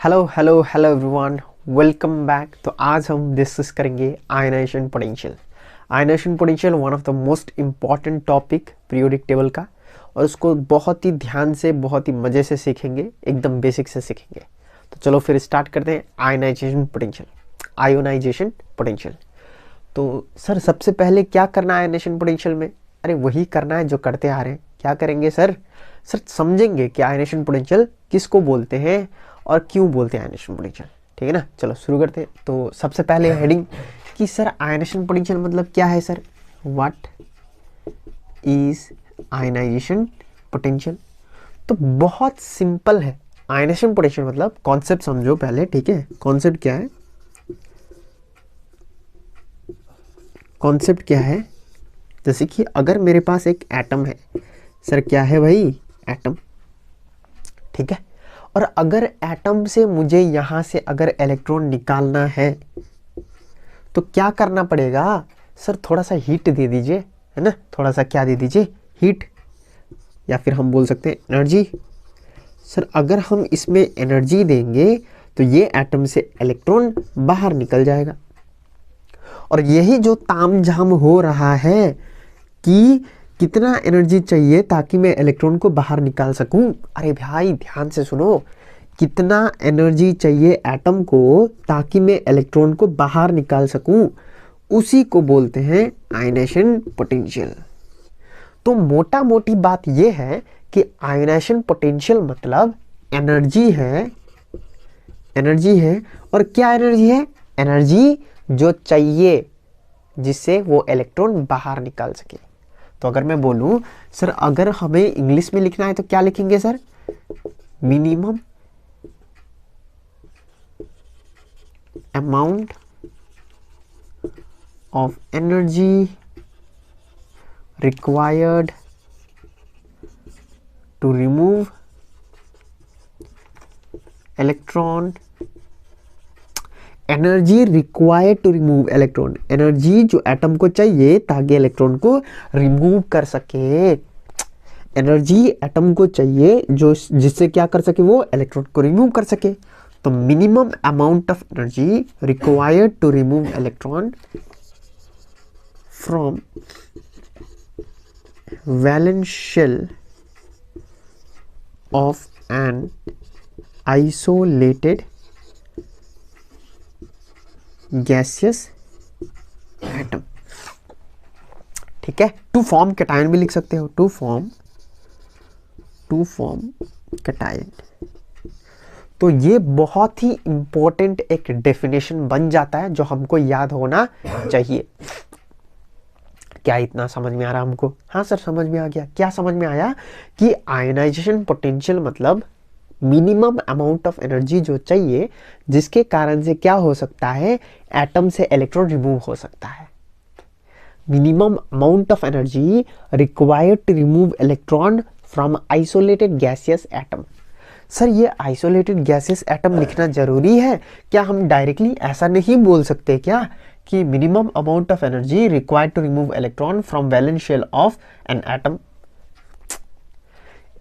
Hello hello hello everyone, welcome back. तो आज हम डिस्कस करेंगे ionization potential. Ionization potential one of the most important topic periodic table का, और उसको बहुत ही ध्यान से बहुत ही मज़े से सीखेंगे, एकदम बेसिक से सीखेंगे। तो चलो फिर स्टार्ट करते हैं। Ionization potential, ionization potential. तो सर सबसे पहले क्या करना है आयनाइजेशन पोटेंशियल में? अरे वही करना है जो करते आ रहे हैं। क्या करेंगे सर? सर समझेंगे कि आयनाइजेशन पोटेंशियल किसको बोलते हैं और क्यों बोलते हैं आयनाइजेशन पोटेंशियल। ठीक है ना, चलो शुरू करते हैं। तो सबसे पहले हेडिंग कि सर आयनाइजेशन पोटेंशियल मतलब क्या है sir? What is ionization potential? तो बहुत सिंपल है। आयनाइजेशन पोटेंशियल मतलब कॉन्सेप्ट समझो पहले, ठीक है। कॉन्सेप्ट क्या है? कॉन्सेप्ट क्या है? जैसे कि अगर मेरे पास एक एटम है, सर क्या है भाई? एटम, ठीक है। और अगर एटम से मुझे यहाँ से अगर इलेक्ट्रॉन निकालना है तो क्या करना पड़ेगा? सर थोड़ा सा हीट दे दीजिए, है ना। थोड़ा सा क्या दे दीजिए? हीट, या फिर हम बोल सकते हैं एनर्जी। सर अगर हम इसमें एनर्जी देंगे तो ये एटम से इलेक्ट्रॉन बाहर निकल जाएगा। और यही जो तामझाम हो रहा है कि कितना एनर्जी चाहिए ताकि मैं इलेक्ट्रॉन को बाहर निकाल सकूं। अरे भाई ध्यान से सुनो, कितना एनर्जी चाहिए एटम को ताकि मैं इलेक्ट्रॉन को बाहर निकाल सकूं, उसी को बोलते हैं आयनाइजेशन पोटेंशियल। तो मोटा मोटी बात यह है कि आयनाइजेशन पोटेंशियल मतलब एनर्जी है। एनर्जी है, और क्या एनर्जी है? एनर्जी जो चाहिए जिससे वो इलेक्ट्रॉन बाहर निकाल सके। तो अगर मैं बोलूं सर अगर हमें इंग्लिश में लिखना है तो क्या लिखेंगे sir? Minimum amount of energy required to remove electron. Energy required to remove electron, energy जो एटम को चाहिए ताकि इलेक्ट्रॉन को रिमूव कर सके। एनर्जी एटम को चाहिए जो जिससे क्या कर सके? वो इलेक्ट्रॉन को रिमूव कर सके। तो minimum amount of energy required to remove electron from valence shell of an isolated gaseous atom. ठीक है, टू फॉर्म कैटायन भी लिख सकते हो। To form cation. तो ये बहुत ही इंपॉर्टेंट एक डेफिनेशन बन जाता है जो हमको याद होना चाहिए। क्या इतना समझ में आ रहा हमको? हाँ सर समझ में आ गया। क्या समझ में आया? कि आयनाइजेशन पोटेंशियल मतलब मिनिमम अमाउंट ऑफ एनर्जी जो चाहिए जिसके कारण से क्या हो सकता है? एटम से इलेक्ट्रॉन रिमूव हो सकता है। Minimum amount of energy required to remove electron from isolated gaseous atom. Sir ये आइसोलेटेड गैसियस एटम लिखना जरूरी है क्या? हम डायरेक्टली ऐसा नहीं बोल सकते क्या कि minimum amount of energy required to remove electron from valence shell of an atom?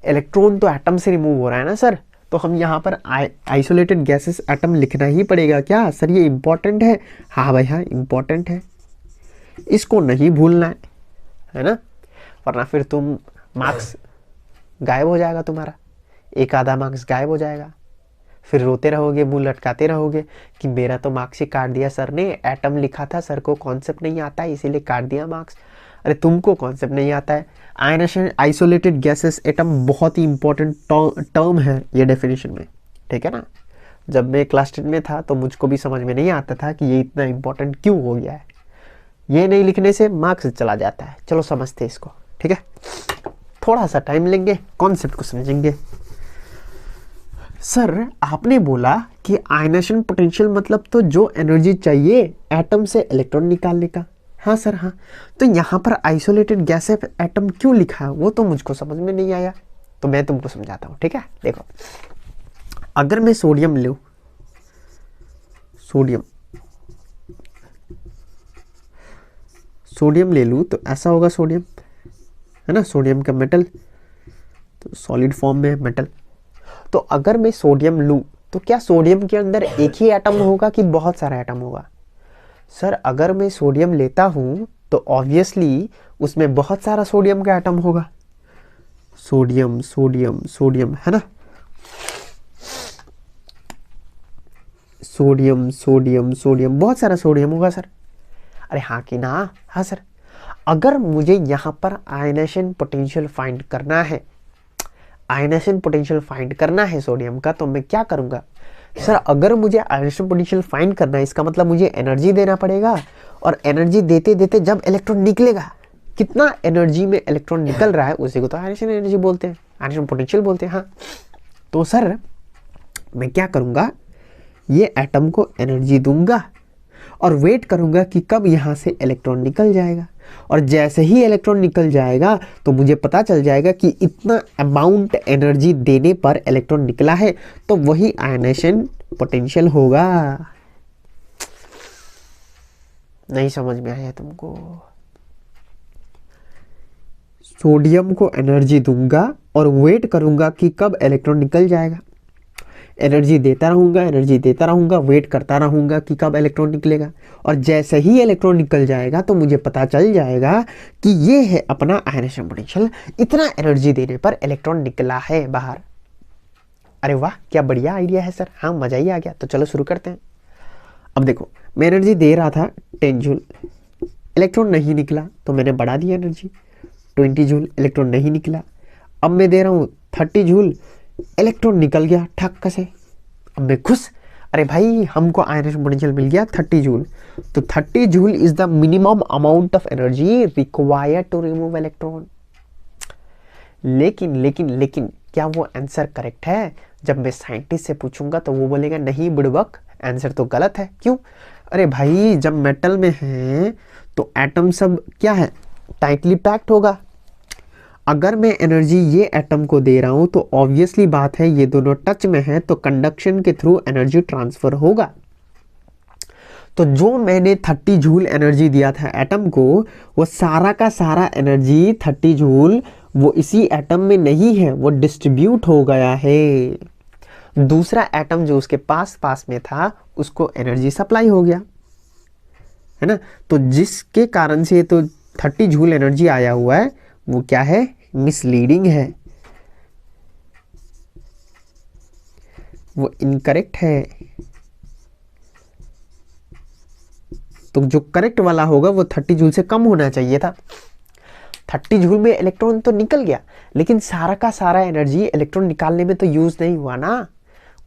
Electron तो एटम से रिमूव हो रहा है ना सर, तो हम यहाँ पर आइसोलेटेड गैसेस एटम लिखना ही पड़ेगा क्या? सर ये इंपॉर्टेंट है। हाँ भाई हाँ इंपॉर्टेंट है, इसको नहीं भूलना है ना, वरना फिर तुम मार्क्स गायब हो जाएगा तुम्हारा, एक आधा मार्क्स गायब हो जाएगा। फिर रोते रहोगे, मुंह लटकाते रहोगे कि मेरा तो मार्क्स ही काट दिया सर ने, एटम लिखा था, सर को कॉन्सेप्ट नहीं आता है इसीलिए काट दिया मार्क्स। अरे तुमको कॉन्सेप्ट नहीं आता है। आयनाइजेशन आइसोलेटेड गैसेस एटम बहुत ही इंपॉर्टेंट टर्म है ये डेफिनेशन में, ठीक है ना। जब मैं क्लास 10 में था तो मुझको भी समझ में नहीं आता था कि ये इतना इंपॉर्टेंट क्यों हो गया है। ये नहीं लिखने से मार्क्स चला जाता है। चलो समझते इसको, ठीक है। थोड़ा सा टाइम लेंगे, कॉन्सेप्ट को समझेंगे। सर आपने बोला कि आयनाइजेशन पोटेंशियल मतलब तो जो एनर्जी चाहिए एटम से इलेक्ट्रॉन निकालने का। हाँ सर हाँ, तो यहाँ पर आइसोलेटेड गैस एटम क्यों लिखा है वो तो मुझको समझ में नहीं आया, तो मैं तुमको समझाता हूँ, ठीक है। देखो अगर मैं सोडियम लूँ, सोडियम ले लूँ तो ऐसा होगा सोडियम, है ना। सोडियम का मेटल तो सॉलिड फॉर्म में मेटल। तो अगर मैं सोडियम लूँ तो क्या सोडियम के अंदर एक ही एटम होगा कि बहुत सारा एटम होगा? सर अगर मैं सोडियम लेता हूं तो ऑब्वियसली उसमें बहुत सारा सोडियम का एटम होगा। सोडियम सोडियम सोडियम है ना, सोडियम सोडियम सोडियम, बहुत सारा सोडियम होगा सर। अरे हाँ कि ना? हाँ सर। अगर मुझे यहाँ पर आयनेशन पोटेंशियल फाइंड करना है, आयनेशन पोटेंशियल फाइंड करना है सोडियम का, तो मैं क्या करूँगा सर? अगर मुझे आयनेशन पोटेंशियल फाइंड करना है, इसका मतलब मुझे एनर्जी देना पड़ेगा, और एनर्जी देते देते जब इलेक्ट्रॉन निकलेगा, कितना एनर्जी में इलेक्ट्रॉन निकल रहा है, उसी को तो आयनेशन एनर्जी बोलते हैं, आयनेशन पोटेंशियल बोलते हैं। हाँ, तो सर मैं क्या करूँगा, ये एटम को एनर्जी दूंगा और वेट करूंगा कि कब यहाँ से इलेक्ट्रॉन निकल जाएगा, और जैसे ही इलेक्ट्रॉन निकल जाएगा तो मुझे पता चल जाएगा कि इतना अमाउंट एनर्जी देने पर इलेक्ट्रॉन निकला है, तो वही आयनेशन पोटेंशियल होगा। नहीं समझ में आया तुमको? सोडियम को एनर्जी दूंगा और वेट करूंगा कि कब इलेक्ट्रॉन निकल जाएगा, एनर्जी देता रहूंगा, एनर्जी देता रहूंगा, वेट करता रहूंगा कि कब इलेक्ट्रॉन निकलेगा, और जैसे ही इलेक्ट्रॉन निकल जाएगा तो मुझे पता चल जाएगा कि ये है अपना आयनेशन पोटेंशियल, इतना एनर्जी देने पर इलेक्ट्रॉन निकला है बाहर। अरे वाह, क्या बढ़िया आइडिया है सर। हाँ, मजा ही आ गया। तो चलो शुरू करते हैं। अब देखो, मैं एनर्जी दे रहा था 10 जूल, इलेक्ट्रॉन नहीं निकला तो मैंने बढ़ा दिया एनर्जी 20 जूल, इलेक्ट्रॉन नहीं निकला। अब मैं दे रहा हूँ 30 जूल, इलेक्ट्रॉन निकल गया ठक से। अब मैं खुश, अरे भाई हमको आयनेशन पोटेंशियल मिल गया 30 जूल। तो 30 joule is the minimum amount of energy required to remove electron. लेकिन लेकिन लेकिन क्या वो आंसर करेक्ट है? जब मैं साइंटिस्ट से पूछूंगा तो वो बोलेगा नहीं बुड़बक, आंसर तो गलत है। क्यों? अरे भाई जब मेटल में है तो एटम सब क्या है, टाइटली पैक्ड होगा। अगर मैं एनर्जी ये एटम को दे रहा हूं तो ऑब्वियसली बात है ये दोनों टच में है, तो कंडक्शन के थ्रू एनर्जी ट्रांसफर होगा। तो जो मैंने 30 जूल एनर्जी दिया था एटम को, वो सारा का सारा एनर्जी 30 जूल वो इसी एटम में नहीं है, वो डिस्ट्रीब्यूट हो गया है। दूसरा एटम जो उसके पास पास में था उसको एनर्जी सप्लाई हो गया, है ना। तो जिसके कारण से तो 30 जूल एनर्जी आया हुआ है वो क्या है, मिसलीडिंग है, वो इनकरेक्ट है। तो जो करेक्ट वाला होगा वो 30 जूल से कम होना चाहिए था। 30 जूल में इलेक्ट्रॉन तो निकल गया, लेकिन सारा का सारा एनर्जी इलेक्ट्रॉन निकालने में तो यूज नहीं हुआ ना।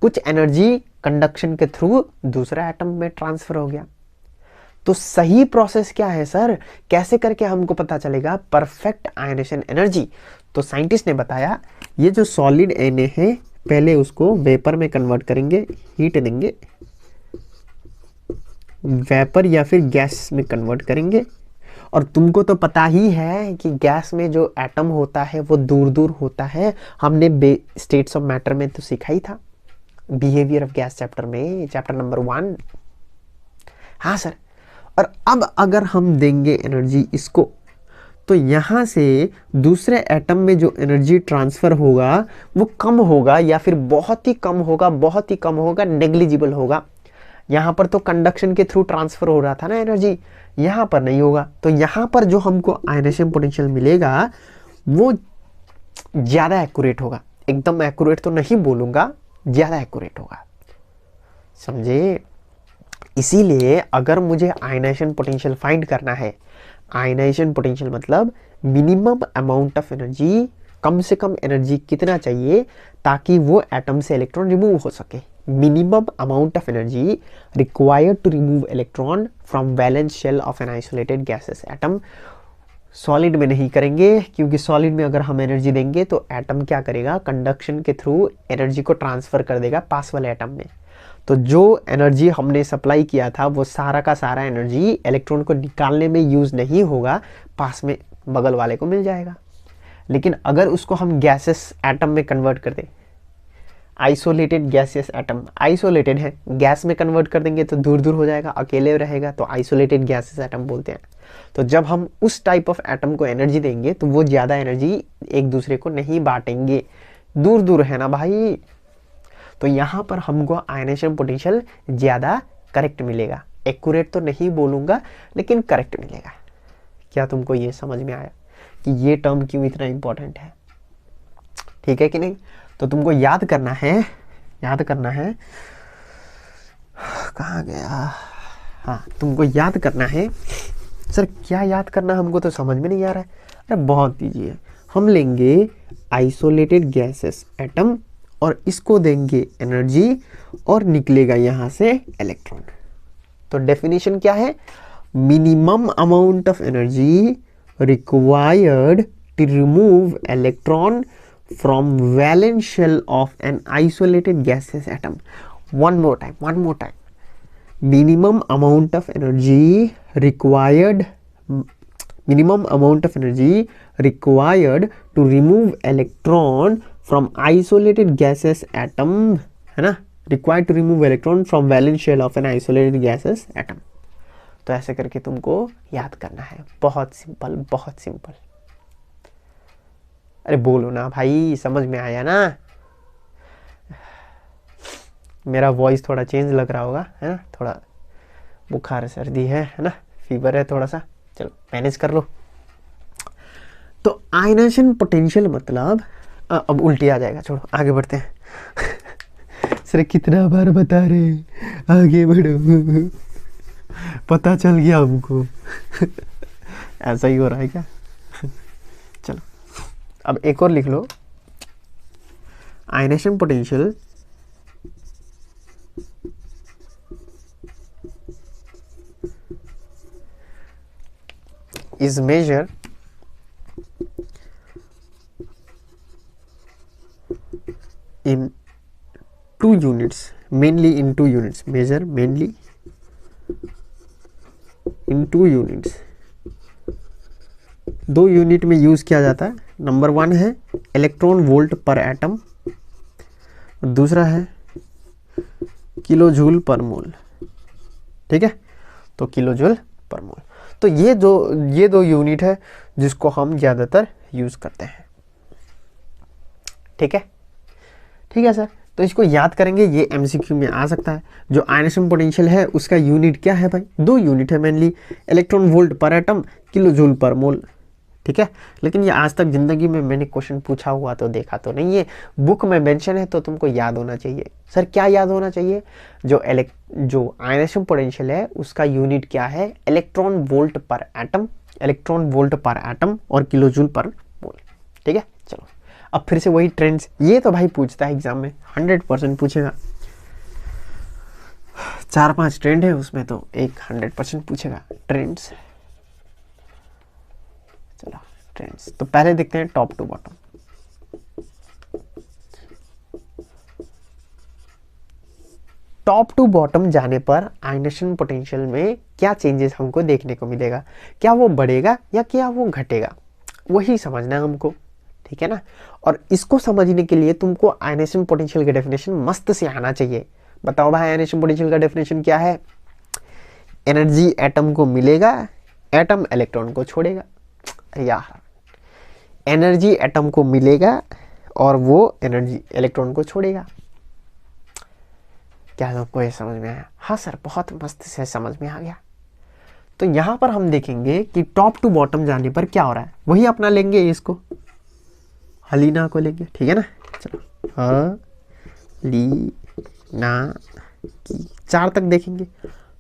कुछ एनर्जी कंडक्शन के थ्रू दूसरा एटम में ट्रांसफर हो गया। तो सही प्रोसेस क्या है सर? कैसे करके हमको पता चलेगा परफेक्ट आयनेशन एनर्जी? तो साइंटिस्ट ने बताया, ये जो सॉलिड Na है पहले उसको वेपर में कन्वर्ट करेंगे, हीट देंगे, वेपर या फिर गैस में कन्वर्ट करेंगे। और तुमको तो पता ही है कि गैस में जो एटम होता है वो दूर दूर होता है। हमने स्टेट्स ऑफ मैटर में तो सीखा ही था, बिहेवियर ऑफ गैस चैप्टर में, चैप्टर नंबर 1। हाँ सर। और अब अगर हम देंगे एनर्जी इसको, तो यहाँ से दूसरे एटम में जो एनर्जी ट्रांसफर होगा वो कम होगा, या फिर बहुत ही कम होगा, बहुत ही कम होगा, नेग्लिजिबल होगा। यहाँ पर तो कंडक्शन के थ्रू ट्रांसफर हो रहा था ना एनर्जी, यहाँ पर नहीं होगा। तो यहाँ पर जो हमको आयनेशन पोटेंशियल मिलेगा वो ज़्यादा एक्यूरेट होगा। एकदम एक्यूरेट तो नहीं बोलूँगा, ज़्यादा एक्यूरेट होगा, समझे। इसीलिए अगर मुझे आयनेशन पोटेंशियल फाइंड करना है, आयनेशन पोटेंशियल मतलब मिनिमम अमाउंट ऑफ एनर्जी, कम से कम एनर्जी कितना चाहिए ताकि वो एटम से इलेक्ट्रॉन रिमूव हो सके। Minimum amount of energy required to remove electron from valence shell of an isolated gases atom. Solid में नहीं करेंगे, क्योंकि सॉलिड में अगर हम एनर्जी देंगे तो एटम क्या करेगा, कंडक्शन के थ्रू एनर्जी को ट्रांसफर कर देगा पास वाले एटम में। तो जो एनर्जी हमने सप्लाई किया था वो सारा का सारा एनर्जी इलेक्ट्रॉन को निकालने में यूज़ नहीं होगा, पास में बगल वाले को मिल जाएगा। लेकिन अगर उसको हम गैसेस एटम में कन्वर्ट कर दें, आइसोलेटेड गैसियस एटम, आइसोलेटेड है, गैस में कन्वर्ट कर देंगे तो दूर दूर हो जाएगा, अकेले रहेगा, तो आइसोलेटेड गैसियस एटम बोलते हैं। तो जब हम उस टाइप ऑफ एटम को एनर्जी देंगे तो वो ज़्यादा एनर्जी एक दूसरे को नहीं बांटेंगे, दूर दूर है ना भाई। तो यहाँ पर हमको आयनेशन पोटेंशियल ज़्यादा करेक्ट मिलेगा। एक्यूरेट तो नहीं बोलूँगा लेकिन करेक्ट मिलेगा। क्या तुमको ये समझ में आया कि ये टर्म क्यों इतना इम्पोर्टेंट है? ठीक है कि नहीं? तो तुमको याद करना है कहाँ गया, हाँ तुमको याद करना है। सर क्या याद करना, हमको तो समझ में नहीं आ रहा है। अरे बहुत ईजी है, हम लेंगे आइसोलेटेड गैसेस एटम और इसको देंगे एनर्जी और निकलेगा यहाँ से इलेक्ट्रॉन। तो डेफिनेशन क्या है? Minimum amount of energy required to remove electron from valence shell of an isolated gaseous atom. One more time. Minimum amount of energy required to remove electron from isolated gaseous atom, है ना? Required to remove electron from valence shell of an isolated gaseous atom. तो ऐसे करके तुमको याद करना है। बहुत सिंपल। अरे बोलो ना भाई, समझ में आया ना? मेरा वॉइस थोड़ा चेंज लग रहा होगा, है ना? थोड़ा बुखार सर्दी है ना? फीवर है थोड़ा सा, चलो मैनेज कर लो। तो आयनेशन पोटेंशियल मतलब अब उल्टी आ जाएगा, छोड़ो आगे बढ़ते हैं। सर कितना बार बता रहे, आगे बढ़ो, पता चल गया हमको। ऐसा ही हो रहा है क्या? चलो अब एक और लिख लो, ionisation potential is measured in two units, mainly in two units, measure mainly in two units। दो यूनिट में यूज किया जाता है। नंबर 1 है इलेक्ट्रॉन वोल्ट पर एटम, दूसरा है किलो जूल पर मोल। ठीक है, तो किलो जूल पर मोल। तो ये दो यूनिट है जिसको हम ज़्यादातर यूज करते हैं। ठीक है सर, तो इसको याद करेंगे, ये एमसीक्यू में आ सकता है। जो आयनेशन पोटेंशियल है उसका यूनिट क्या है भाई? 2 यूनिट है मेनली, इलेक्ट्रॉन वोल्ट पर एटम, किलो जूल पर मोल। ठीक है, लेकिन ये आज तक जिंदगी में मैंने क्वेश्चन पूछा हुआ तो देखा तो नहीं है, बुक में मेंशन है, तो तुमको याद होना चाहिए। सर क्या याद होना चाहिए? जो आयनेशन पोटेंशियल है उसका यूनिट क्या है? इलेक्ट्रॉन वोल्ट पर एटम और किलो जूल पर मोल। ठीक है, चलो अब फिर से वही ट्रेंड्स, ये तो भाई पूछता है एग्जाम में, 100% पूछेगा। 4-5 ट्रेंड है उसमें, तो एक 100% पूछेगा ट्रेंड्स। चलो ट्रेंड्स, तो पहले देखते हैं top to bottom. Top to bottom जाने पर आयनेशन पोटेंशियल में क्या चेंजेस हमको देखने को मिलेगा? क्या वो बढ़ेगा या क्या वो घटेगा? वही समझना है हमको। ठीक है ना? और इसको समझने के लिए तुमको आयनेशन पोटेंशियल का डेफिनेशन मस्त से आना चाहिए। बताओ भाई, आयनेशन पोटेंशियल का डेफिनेशन क्या है? एनर्जी एटम को मिलेगा, एटम इलेक्ट्रॉन को छोड़ेगा। यार, एनर्जी एटम को मिलेगा और वो एनर्जी इलेक्ट्रॉन को छोड़ेगा। क्या तुमको ये समझ में आया? हाँ सर, बहुत मस्त से समझ में आ गया। तो यहां पर हम देखेंगे कि टॉप टू बॉटम जाने पर क्या हो रहा है। वही अपना लेंगे, इसको हलीना को लेंगे। ठीक है ना? चलो हलीना की 4 तक देखेंगे।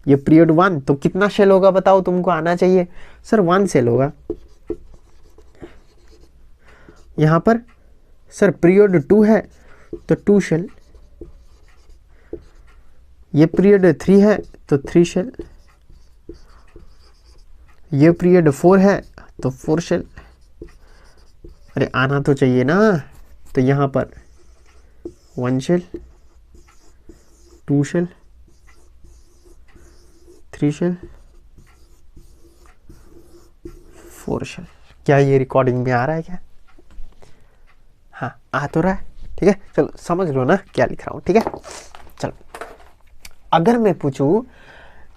ये पीरियड 1, तो कितना शेल होगा बताओ, तुमको आना चाहिए। सर 1 शेल होगा। यहां पर सर पीरियड 2 है तो 2 शेल। ये पीरियड 3 है तो 3 शेल। ये पीरियड 4 है तो 4 शेल। अरे आना तो चाहिए ना। तो यहां पर 1 शेल, 2 शेल, 3 शेल, 4 शेल। क्या ये रिकॉर्डिंग में आ रहा है क्या? हाँ, आ तो रहा है। ठीक है, चलो समझ लो ना क्या लिख रहा हूं। ठीक है, चलो अगर मैं पूछूं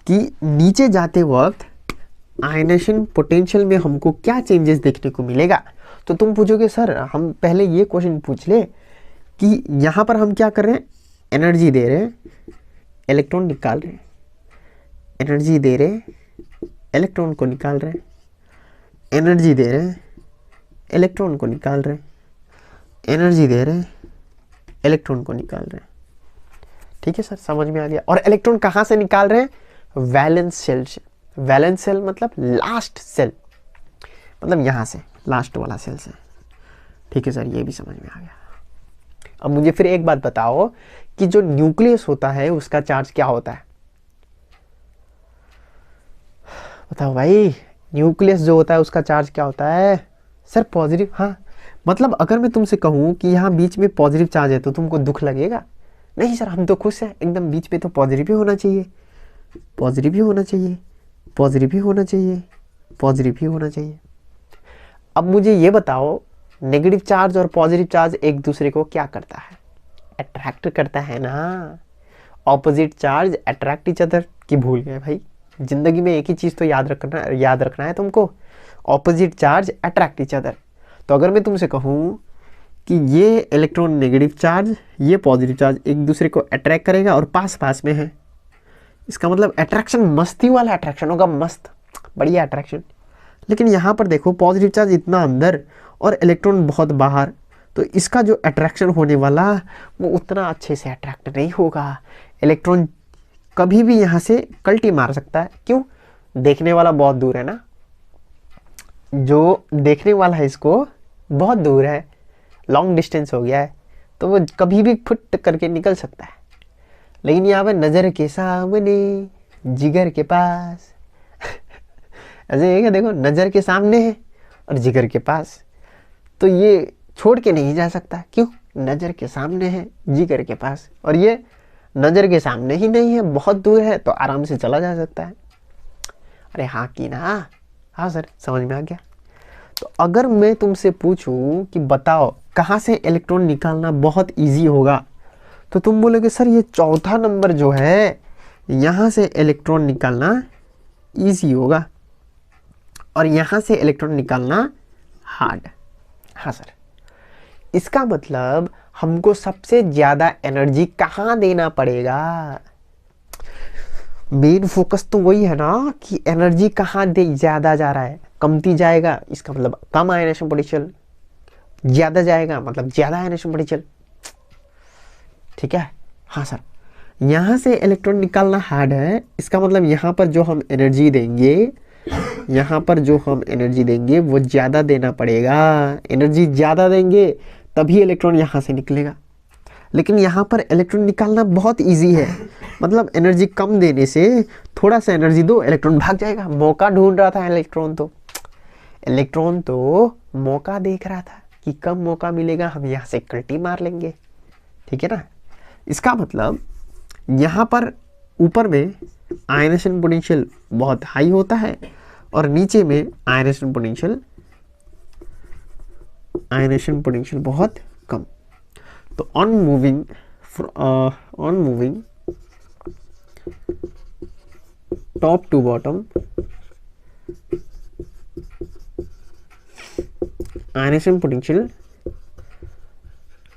कि नीचे जाते वक्त आयनेशन पोटेंशियल में हमको क्या चेंजेस देखने को मिलेगा, तो तुम पूछोगे सर हम पहले ये क्वेश्चन पूछ ले कि यहाँ पर हम क्या कर रहे हैं, एनर्जी दे रहे हैं, इलेक्ट्रॉन निकाल रहे हैं, एनर्जी दे रहे हैं, इलेक्ट्रॉन को निकाल रहे हैं, एनर्जी दे रहे हैं, इलेक्ट्रॉन को निकाल रहे हैं, एनर्जी दे रहे हैं, इलेक्ट्रॉन को निकाल रहे हैं। ठीक है सर, समझ में आ गया। और इलेक्ट्रॉन कहाँ से निकाल रहे हैं? वैलेंस शेल से। वैलेंस सेल मतलब लास्ट सेल, मतलब यहाँ से लास्ट वाला सेल से। ठीक है सर, ये भी समझ में आ गया। अब मुझे फिर एक बात बताओ कि जो न्यूक्लियस होता है उसका चार्ज क्या होता है? बताओ भाई, न्यूक्लियस जो होता है उसका चार्ज क्या होता है? Sir positive. हाँ, मतलब अगर मैं तुमसे कहूँ कि यहाँ बीच में पॉजिटिव चार्ज है तो तुमको दुख लगेगा? नहीं सर, हम तो खुश हैं एकदम, बीच में तो पॉजिटिव ही होना चाहिए, पॉजिटिव ही होना चाहिए, पॉजिटिव ही होना चाहिए, पॉजिटिव ही होना चाहिए। अब मुझे ये बताओ, नेगेटिव चार्ज और पॉजिटिव चार्ज एक दूसरे को क्या करता है? अट्रैक्ट करता है ना। Opposite charge attract each other. की भूल गए भाई, जिंदगी में एक ही चीज़ तो याद रखना है तुमको, opposite charge attract each other. तो अगर मैं तुमसे कहूँ कि ये इलेक्ट्रॉन नेगेटिव चार्ज, ये पॉजिटिव चार्ज एक दूसरे को अट्रैक्ट करेगा और पास पास में है, इसका मतलब अट्रैक्शन मस्ती वाला अट्रैक्शन होगा, मस्त बढ़िया अट्रैक्शन। लेकिन यहाँ पर देखो, पॉजिटिव चार्ज इतना अंदर और इलेक्ट्रॉन बहुत बाहर, तो इसका जो अट्रैक्शन होने वाला वो उतना अच्छे से अट्रैक्ट नहीं होगा। इलेक्ट्रॉन कभी भी यहाँ से कल्टी मार सकता है। क्यों? देखने वाला बहुत दूर है ना, जो देखने वाला है इसको बहुत दूर है, लॉन्ग डिस्टेंस हो गया है, तो वो कभी भी फुट करके निकल सकता है। लेकिन यहाँ पे नज़र के सामने, जिगर के पास ऐसे है, देखो नज़र के सामने है और जिगर के पास, तो ये छोड़ के नहीं जा सकता। क्यों? नज़र के सामने है, जिगर के पास, और ये नज़र के सामने ही नहीं है, बहुत दूर है, तो आराम से चला जा सकता है। अरे हाँ की ना? हाँ सर, समझ में आ गया। तो अगर मैं तुमसे पूछूं कि बताओ कहाँ से इलेक्ट्रॉन निकालना बहुत इजी होगा, तो तुम बोलोगे सर ये चौथा नंबर जो है, यहाँ से इलेक्ट्रॉन निकालना इजी होगा और यहाँ से इलेक्ट्रॉन निकालना हार्ड। हाँ सर, इसका मतलब हमको सबसे ज़्यादा एनर्जी कहाँ देना पड़ेगा? मेन फोकस तो वही है ना कि एनर्जी कहाँ दे ज़्यादा जा रहा है, कमती जाएगा इसका मतलब कम आयनेशन पोटेंशियल, ज़्यादा जाएगा मतलब ज़्यादा आयनेशन पोटेंशियल। ठीक है। हाँ सर, यहाँ से इलेक्ट्रॉन निकालना हार्ड है, इसका मतलब यहाँ पर जो हम एनर्जी देंगे, यहाँ पर जो हम एनर्जी देंगे वो ज़्यादा देना पड़ेगा। एनर्जी ज़्यादा देंगे तभी इलेक्ट्रॉन यहाँ से निकलेगा। लेकिन यहाँ पर इलेक्ट्रॉन निकालना बहुत इजी है, मतलब एनर्जी कम देने से थोड़ा सा एनर्जी दो, इलेक्ट्रॉन भाग जाएगा। मौका ढूंढ रहा था इलेक्ट्रॉन तो मौका देख रहा था कि कम मौका मिलेगा, हम यहाँ से कल्टी मार लेंगे। ठीक है ना? इसका मतलब यहाँ पर ऊपर में आयनेशन पोटेंशियल बहुत हाई होता है और नीचे में आयनेशन पोटेंशियल बहुत कम। तो on moving top to bottom ionization potential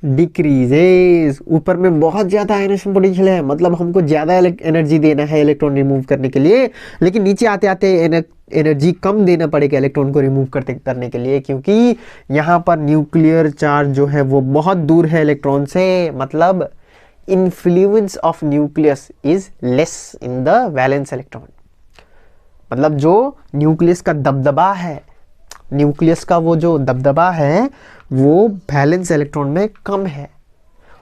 decreases. ऊपर में बहुत ज़्यादा आयनेशन पोटेंशियल है, मतलब हमको ज़्यादा एनर्जी देना है इलेक्ट्रॉन रिमूव करने के लिए, लेकिन नीचे आते आते एनर्जी कम देना पड़ेगा इलेक्ट्रॉन को रिमूव करने के लिए, क्योंकि यहाँ पर न्यूक्लियर चार्ज जो है वो बहुत दूर है इलेक्ट्रॉन से। मतलब influence of nucleus is less in the valence electron, मतलब जो न्यूक्लियस का दबदबा है, न्यूक्लियस का वो जो दबदबा है वो वैलेंस इलेक्ट्रॉन में कम है,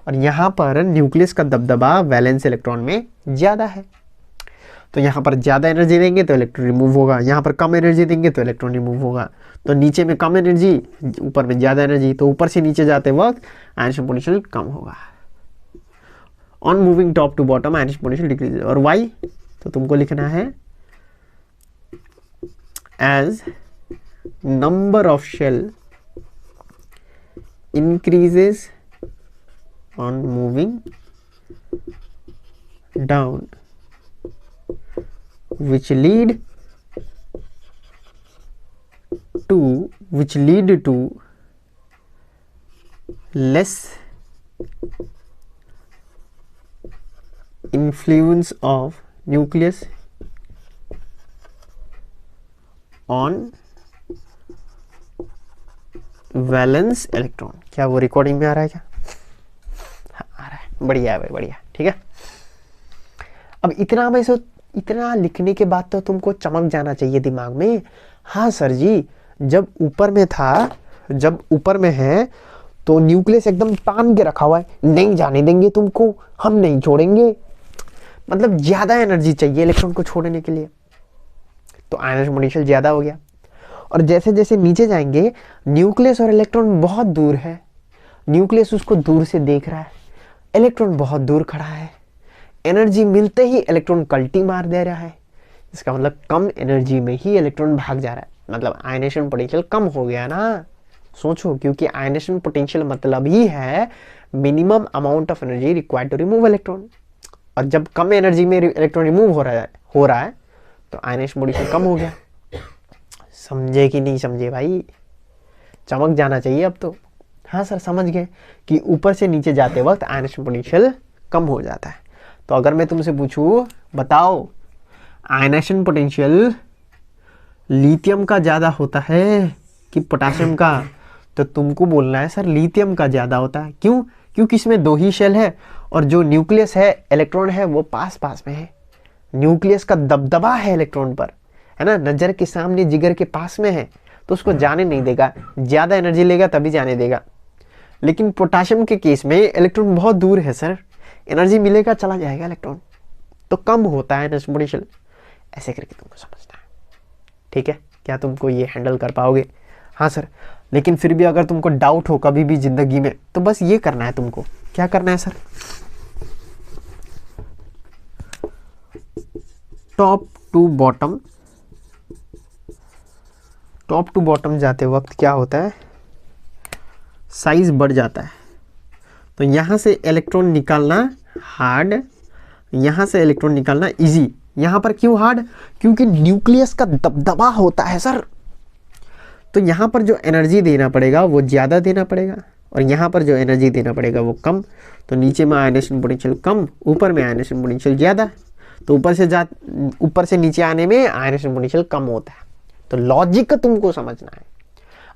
और यहाँ पर न्यूक्लियस का दबदबा वैलेंस इलेक्ट्रॉन में ज़्यादा है। तो यहाँ पर ज़्यादा एनर्जी देंगे तो इलेक्ट्रॉन रिमूव होगा, यहाँ पर कम एनर्जी देंगे तो इलेक्ट्रॉन रिमूव होगा। तो नीचे में कम एनर्जी, ऊपर में ज़्यादा एनर्जी, तो ऊपर से नीचे जाते वक्त आयनेशन पोटेंशियल कम होगा। On moving top to bottom ionization potential decrease. और वाई, तो तुमको लिखना है as number of shell increases on moving down, which lead to less influence of nucleus on valence electron. क्या वो रिकॉर्डिंग में आ रहा है क्या? हाँ, आ रहा है, बढ़िया है भाई, बढ़िया। ठीक है, अब इतना लिखने के बाद तो तुमको चमक जाना चाहिए दिमाग में। हाँ सर जी, जब ऊपर में था, जब ऊपर में है तो न्यूक्लियस एकदम तान के रखा हुआ है, नहीं जाने देंगे तुमको, हम नहीं छोड़ेंगे। मतलब ज्यादा एनर्जी चाहिए इलेक्ट्रॉन को छोड़ने के लिए, तो आयनाइजेशन पोटेंशियल ज्यादा हो गया। और जैसे जैसे नीचे जाएंगे, न्यूक्लियस और इलेक्ट्रॉन बहुत दूर है, न्यूक्लियस उसको दूर से देख रहा है, इलेक्ट्रॉन बहुत दूर खड़ा है, एनर्जी मिलते ही इलेक्ट्रॉन कल्टी मार दे रहा है। इसका मतलब कम एनर्जी में ही इलेक्ट्रॉन भाग जा रहा है, मतलब आयनाइजेशन पोटेंशियल कम हो गया ना। सोचो, क्योंकि आयनाइजेशन पोटेंशियल मतलब ही है minimum amount of energy required to remove electron. और जब कम एनर्जी में इलेक्ट्रॉन रिमूव हो रहा है तो आयनाइजेशन पोटेंशियल कम हो गया। समझे कि नहीं समझे भाई? चमक जाना चाहिए अब तो। हाँ सर समझ गए कि ऊपर से नीचे जाते वक्त आयनाइजेशन पोटेंशियल कम हो जाता है। तो अगर मैं तुमसे पूछूं, बताओ आयनाइजेशन पोटेंशियल लिथियम का ज्यादा होता है कि पोटेशियम का? तो तुमको बोलना है सर लिथियम का ज्यादा होता है। क्यों? क्योंकि इसमें दो ही शेल है और जो न्यूक्लियस है, इलेक्ट्रॉन है, वो पास पास में है। न्यूक्लियस का दबदबा है इलेक्ट्रॉन पर, है ना, नजर के सामने, जिगर के पास में है, तो उसको जाने नहीं देगा। ज्यादा एनर्जी लेगा तभी जाने देगा। लेकिन पोटेशियम के केस में इलेक्ट्रॉन बहुत दूर है सर, एनर्जी मिलेगा चला जाएगा इलेक्ट्रॉन, तो कम होता है एनर्जी पोटेंशियल। ऐसे करके तुमको समझना है। ठीक है, क्या तुमको ये हैंडल कर पाओगे? हाँ सर, लेकिन फिर भी अगर तुमको डाउट हो कभी भी जिंदगी में, तो बस ये करना है तुमको। क्या करना है सर? टॉप टू बॉटम जाते वक्त क्या होता है, साइज बढ़ जाता है। तो यहां से इलेक्ट्रॉन निकालना हार्ड, यहां से इलेक्ट्रॉन निकालना इजी। यहां पर क्यों हार्ड? क्योंकि न्यूक्लियस का दबदबा होता है सर। तो यहां पर जो एनर्जी देना पड़ेगा वो ज्यादा देना पड़ेगा, और यहां पर जो एनर्जी देना पड़ेगा वो कम। तो नीचे में आयनाइजेशन पोटेंशियल कम, ऊपर में आयनाइजेशन पोटेंशियल ज्यादा। तो ऊपर से नीचे आने में आयनाइजेशन पोटेंशियल कम होता है। तो लॉजिक तुमको समझना है।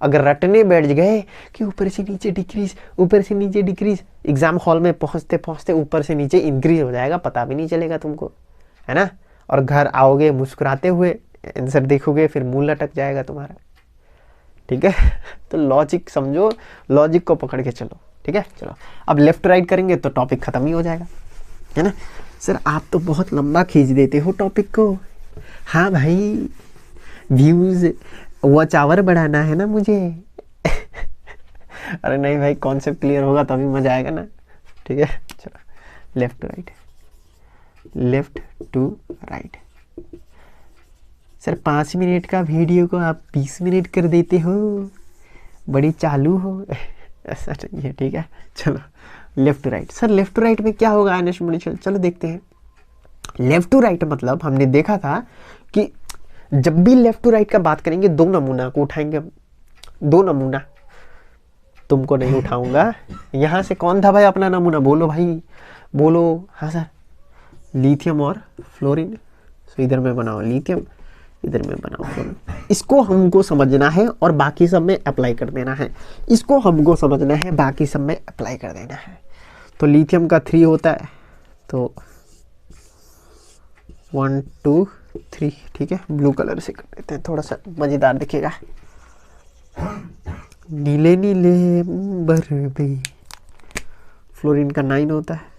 अगर रटने बैठ गए कि ऊपर से नीचे डिक्रीज, ऊपर से नीचे डिक्रीज, एग्जाम हॉल में पहुंचते पहुंचते ऊपर से नीचे इंक्रीज हो जाएगा, पता भी नहीं चलेगा तुमको, है ना। और घर आओगे मुस्कुराते हुए, आंसर देखोगे फिर मुंह लटक जाएगा तुम्हारा। ठीक है तो लॉजिक समझो, लॉजिक को पकड़ के चलो। ठीक है, चलो अब लेफ्ट राइट करेंगे तो टॉपिक खत्म ही हो जाएगा, है ना। सर आप तो बहुत लंबा खींच देते हो टॉपिक को। हाँ भाई, व्यूज वॉच आवर बढ़ाना है ना मुझे अरे नहीं भाई, कॉन्सेप्ट क्लियर होगा तभी मजा आएगा ना। ठीक है, चलो left to right, left to right. Sir 5 minute का वीडियो को आप 20 मिनट कर देते हो, बड़ी चालू हो ऐसा नहीं है। ठीक है, चलो left to right. Sir left to right में क्या होगा आयनाइजेशन पोटेंशियल? चलो देखते हैं। लेफ्ट टू राइट मतलब हमने देखा था कि जब भी लेफ्ट टू राइट का बात करेंगे, दो नमूना को उठाएंगे हम। दो नमूना, तुमको नहीं उठाऊंगा। यहां से कौन था भाई अपना नमूना? बोलो भाई, बोलो। हाँ सर, लिथियम और फ्लोरीन। तो इधर में बनाओ लिथियम, इधर में बनाओ फ्लोरीन। इसको हमको समझना है और बाकी सब में अप्लाई कर देना है। इसको हमको समझना है, बाकी सब में अप्लाई कर देना है। तो लिथियम का 3 होता है, तो 1 2 3। ठीक है, ब्लू कलर से कर देते हैं, थोड़ा सा मजेदार दिखेगा। नीले नीले बरबे। फ्लोरीन का 9 होता है।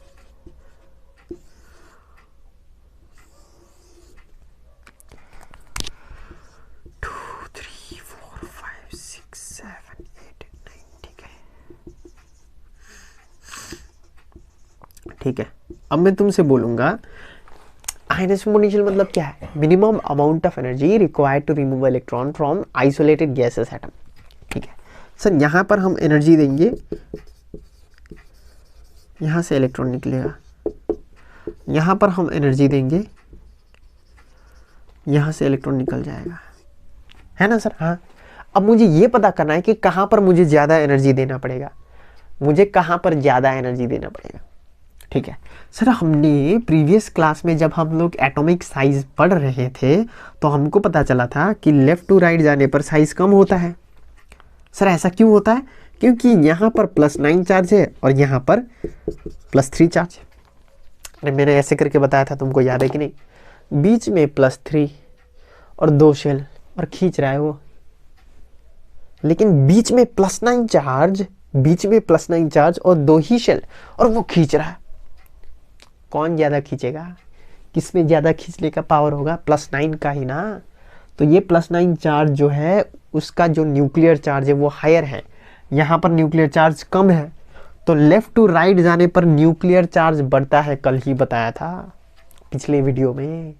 ठीक है, अब मैं तुमसे बोलूंगा आयनाइजेशन पोटेंशियल मतलब क्या है? Minimum amount of energy required to remove electron from isolated gases atom. ठीक है सर, यहां पर हम एनर्जी देंगे, यहां से इलेक्ट्रॉन निकलेगा, यहां पर हम एनर्जी देंगे, यहां से इलेक्ट्रॉन निकल जाएगा, है ना सर। हाँ, अब मुझे ये पता करना है कि कहां पर मुझे ज्यादा एनर्जी देना पड़ेगा, मुझे कहां पर ज्यादा एनर्जी देना पड़ेगा। ठीक है सर, हमने प्रीवियस क्लास में जब हम लोग एटॉमिक साइज पढ़ रहे थे तो हमको पता चला था कि लेफ़्ट टू राइट जाने पर साइज कम होता है। सर ऐसा क्यों होता है? क्योंकि यहाँ पर +9 चार्ज है और यहाँ पर +3 चार्ज है। अरे मैंने ऐसे करके बताया था, तुमको याद है कि नहीं? बीच में +3 और 2 शेल और खींच रहा है वो, लेकिन बीच में +9 चार्ज, बीच में +9 चार्ज और 2 ही शेल और वो खींच रहा है। कौन ज़्यादा खींचेगा? किसमें ज़्यादा खींचने का पावर होगा? +9 का ही ना। तो ये +9 चार्ज जो है उसका जो न्यूक्लियर चार्ज है वो हायर है, यहाँ पर न्यूक्लियर चार्ज कम है। तो लेफ़्ट टू राइट जाने पर न्यूक्लियर चार्ज बढ़ता है, कल ही बताया था पिछले वीडियो में।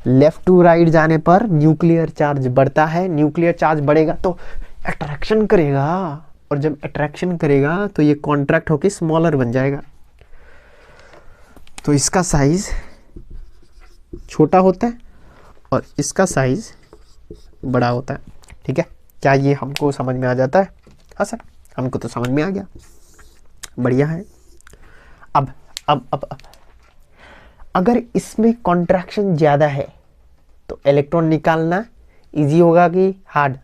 लेफ़्ट टू राइट जाने पर न्यूक्लियर चार्ज बढ़ता है, न्यूक्लियर चार्ज बढ़ेगा तो अट्रैक्शन करेगा, और जब अट्रैक्शन करेगा तो ये कॉन्ट्रैक्ट होकर स्मॉलर बन जाएगा। तो इसका साइज छोटा होता है और इसका साइज बड़ा होता है। ठीक है, क्या ये हमको समझ में आ जाता है? हाँ सर, हमको तो समझ में आ गया, बढ़िया है। अब अगर इसमें कॉन्ट्रैक्शन ज़्यादा है तो इलेक्ट्रॉन निकालना इजी होगा कि हार्ड?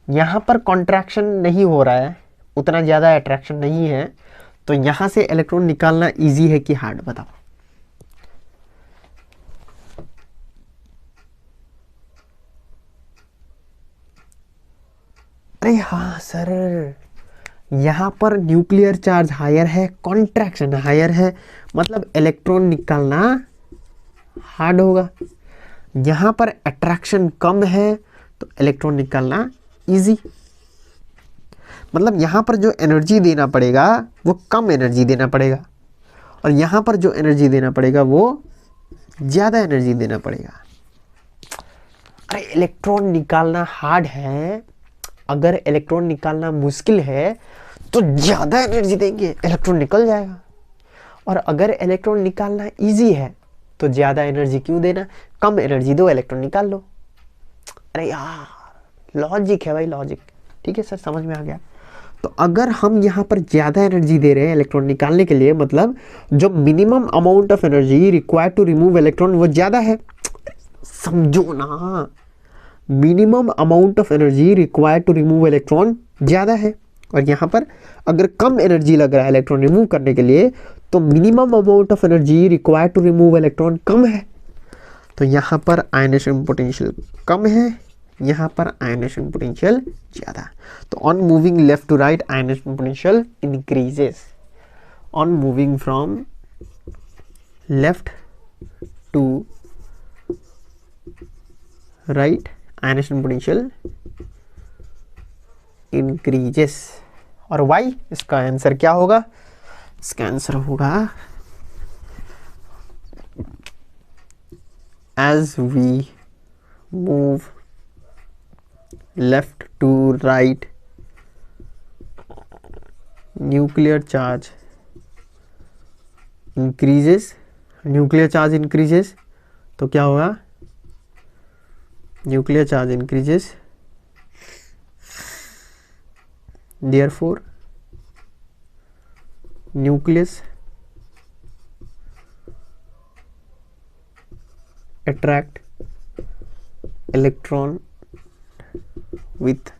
यहाँ पर कॉन्ट्रैक्शन नहीं हो रहा है, उतना ज़्यादा अट्रैक्शन नहीं है, तो यहाँ से इलेक्ट्रॉन निकालना इजी है कि हार्ड? बताओ। अरे हाँ सर, यहाँ पर न्यूक्लियर चार्ज हायर है, कॉन्ट्रैक्शन हायर है, मतलब इलेक्ट्रॉन निकालना हार्ड होगा। यहाँ पर अट्रैक्शन कम है तो इलेक्ट्रॉन निकालना इजी। मतलब यहाँ पर जो एनर्जी देना पड़ेगा वो कम एनर्जी देना पड़ेगा, और यहाँ पर जो एनर्जी देना पड़ेगा वो ज़्यादा एनर्जी देना पड़ेगा। अरे इलेक्ट्रॉन निकालना हार्ड है, अगर इलेक्ट्रॉन निकालना मुश्किल है तो ज़्यादा एनर्जी देंगे, इलेक्ट्रॉन निकल जाएगा। और अगर इलेक्ट्रॉन निकालना इजी है तो ज़्यादा एनर्जी क्यों देना? कम एनर्जी दो, इलेक्ट्रॉन निकाल लो। अरे यार, लॉजिक है भाई, लॉजिक। ठीक है सर, समझ में आ गया। तो अगर हम यहाँ पर ज़्यादा एनर्जी दे रहे हैं इलेक्ट्रॉन निकालने के लिए, मतलब जो minimum amount of energy required to remove electron वो ज़्यादा है। समझो ना, minimum amount of energy required to remove electron ज़्यादा है, और यहाँ पर अगर कम एनर्जी लग रहा है इलेक्ट्रॉन रिमूव करने के लिए तो minimum amount of energy required to remove electron कम है। तो यहाँ पर आयनेशन पोटेंशियल कम है, यहाँ पर आयनेशन पोटेंशियल ज़्यादा। तो on moving left to right ionization potential increases. On moving from left to right ionization potential increases. और वाई, इसका आंसर क्या होगा? इसका आंसर होगा as we move left to right nuclear charge increases. Nuclear charge increases तो क्या होगा? Nuclear charge increases, therefore nucleus attract electron with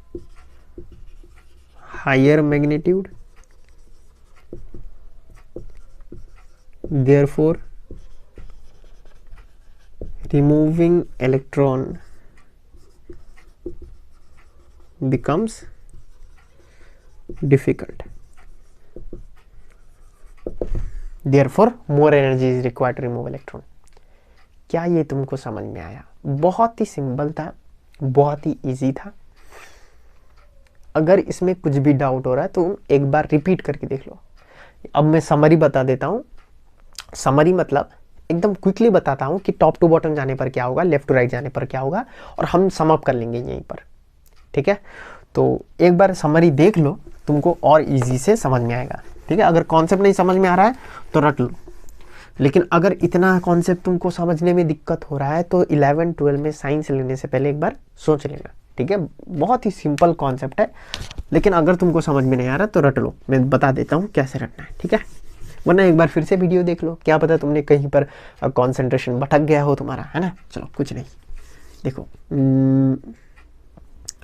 higher magnitude, therefore removing electron becomes difficult, therefore more energy is required to remove electron। क्या ये तुमको समझ में आया? बहुत ही सिंपल था, बहुत ही इजी था। अगर इसमें कुछ भी डाउट हो रहा है तो एक बार रिपीट करके देख लो। अब मैं समरी बता देता हूँ। समरी मतलब एकदम क्विकली बताता हूँ कि टॉप टू बॉटम जाने पर क्या होगा, लेफ्ट टू राइट जाने पर क्या होगा, और हम सम अप कर लेंगे यहीं पर। ठीक है, तो एक बार समरी देख लो, तुमको और इजी से समझ में आएगा। ठीक है, अगर कॉन्सेप्ट नहीं समझ में आ रहा है तो रट लो, लेकिन अगर इतना कॉन्सेप्ट तुमको समझने में दिक्कत हो रहा है तो 11-12 में साइंस लेने से पहले एक बार सोच लेना। ठीक है, बहुत ही सिंपल कॉन्सेप्ट है, लेकिन अगर तुमको समझ में नहीं आ रहा तो रट लो, मैं बता देता हूँ कैसे रटना है। ठीक है, वरना एक बार फिर से वीडियो देख लो, क्या पता तुमने कहीं पर कंसंट्रेशन भटक गया हो तुम्हारा, है ना। चलो कुछ नहीं, देखो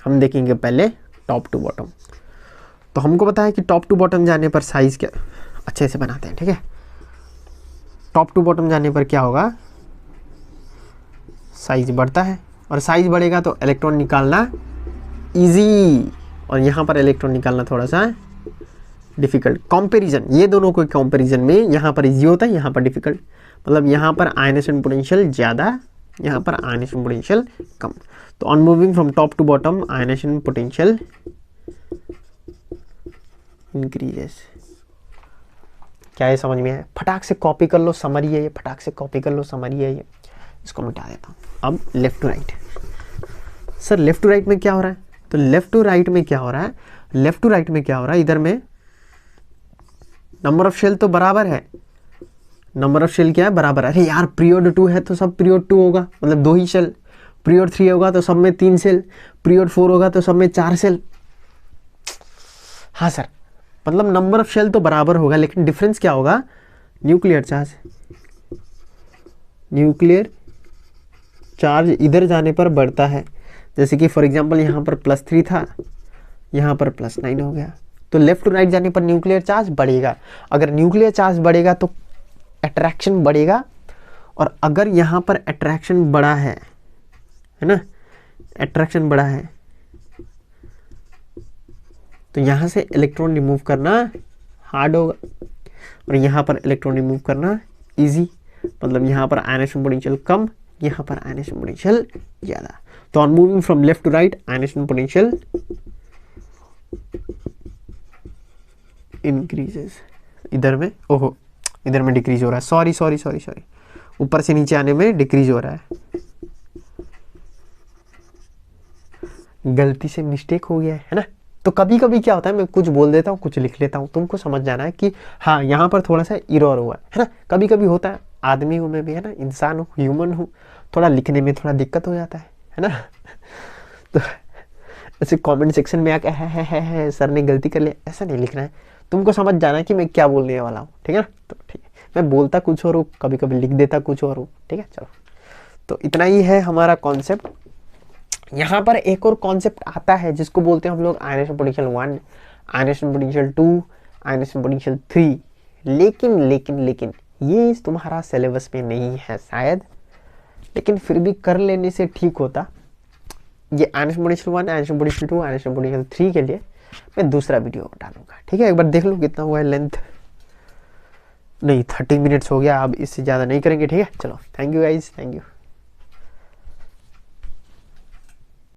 हम देखेंगे पहले टॉप टू बॉटम। तो हमको पता है कि टॉप टू बॉटम जाने पर साइज क्या, अच्छे से बनाते हैं, ठीक है। टॉप टू बॉटम जाने पर क्या होगा, साइज बढ़ता है, और साइज बढ़ेगा तो इलेक्ट्रॉन निकालना इजी, और यहाँ पर इलेक्ट्रॉन निकालना थोड़ा सा डिफिकल्ट। कंपैरिजन, ये दोनों को कंपैरिजन में यहाँ पर इजी होता है, यहाँ पर डिफिकल्ट। मतलब यहाँ पर आयनेशन पोटेंशियल ज़्यादा, यहाँ पर आयनेशन पोटेंशियल कम। तो on moving from top to bottom ionization potential increases. क्या ये समझ में है? फटाक से कॉपी कर लो, समरी है ये, फटाक से कॉपी कर लो, समरी है ये। इसको मिटा देता हूँ। अब left to right. Sir left to right में क्या हो रहा है? तो लेफ्ट टू राइट में क्या हो रहा है, लेफ्ट टू राइट में क्या हो रहा है, इधर में नंबर ऑफ शेल तो बराबर है, नंबर ऑफ शेल क्या है, बराबर है। अरे यार पीरियड 2 है तो सब पीरियड 2 होगा, मतलब 2 ही शेल। पीरियड 3 होगा तो सब में 3 सेल, पीरियड 4 होगा तो सब में 4 सेल। हाँ सर, मतलब नंबर ऑफ शेल तो बराबर होगा, लेकिन डिफरेंस क्या होगा, न्यूक्लियर चार्ज। न्यूक्लियर चार्ज इधर जाने पर बढ़ता है। जैसे कि फॉर एग्जांपल यहाँ पर +3 था, यहाँ पर +9 हो गया। तो लेफ्ट टू राइट जाने पर न्यूक्लियर चार्ज बढ़ेगा। अगर न्यूक्लियर चार्ज बढ़ेगा तो अट्रैक्शन बढ़ेगा, और अगर यहाँ पर अट्रैक्शन बड़ा है ना, अट्रैक्शन बड़ा है, तो यहाँ से इलेक्ट्रॉन रिमूव करना हार्ड होगा, और यहाँ पर इलेक्ट्रॉन रिमूव करना इजी। मतलब यहाँ पर आयनेशन पोटेंशियल कम, यहाँ पर आयनेशन पोटेंशियल ज़्यादा। तो on moving from left to right ionization potential increases. इधर में ओहो, इधर में डिक्रीज हो रहा है, सॉरी सॉरी सॉरी सॉरी, ऊपर से नीचे आने में डिक्रीज हो रहा है, गलती से मिस्टेक हो गया है ना। तो कभी कभी क्या होता है, मैं कुछ बोल देता हूँ, कुछ लिख लेता हूँ, तुमको समझ जाना है कि हाँ यहाँ पर थोड़ा सा इरर हुआ है ना। कभी कभी होता है, आदमी हूँ मैं भी, है ना, इंसान हूँ, ह्यूमन हूँ, थोड़ा लिखने में थोड़ा दिक्कत हो जाता है ना। तो ऐसे कमेंट सेक्शन में आके है सर ने गलती कर लिया, ऐसा नहीं लिखना है। तुमको समझ जाना है कि मैं क्या बोलने वाला हूँ, ठीक है ना। तो ठीक है, मैं बोलता कुछ और हूँ, कभी कभी लिख देता कुछ और हूँ, ठीक है। चलो, तो इतना ही है हमारा कॉन्सेप्ट। यहाँ पर एक और कॉन्सेप्ट आता है जिसको बोलते हैं हम लोग ionisation potential 1, ionisation potential 2, ionisation potential 3। लेकिन लेकिन लेकिन ये तुम्हारा सिलेबस में नहीं है शायद, लेकिन फिर भी कर लेने से ठीक होता। ये ionisation potential 1, ionisation potential 2, ionisation potential 3 के लिए मैं दूसरा वीडियो डालूंगा, ठीक है। एक बार देख लो कितना हुआ है लेंथ। नहीं 30 मिनट्स हो गया, अब इससे ज़्यादा नहीं करेंगे, ठीक है। चलो, thank you guys, thank you.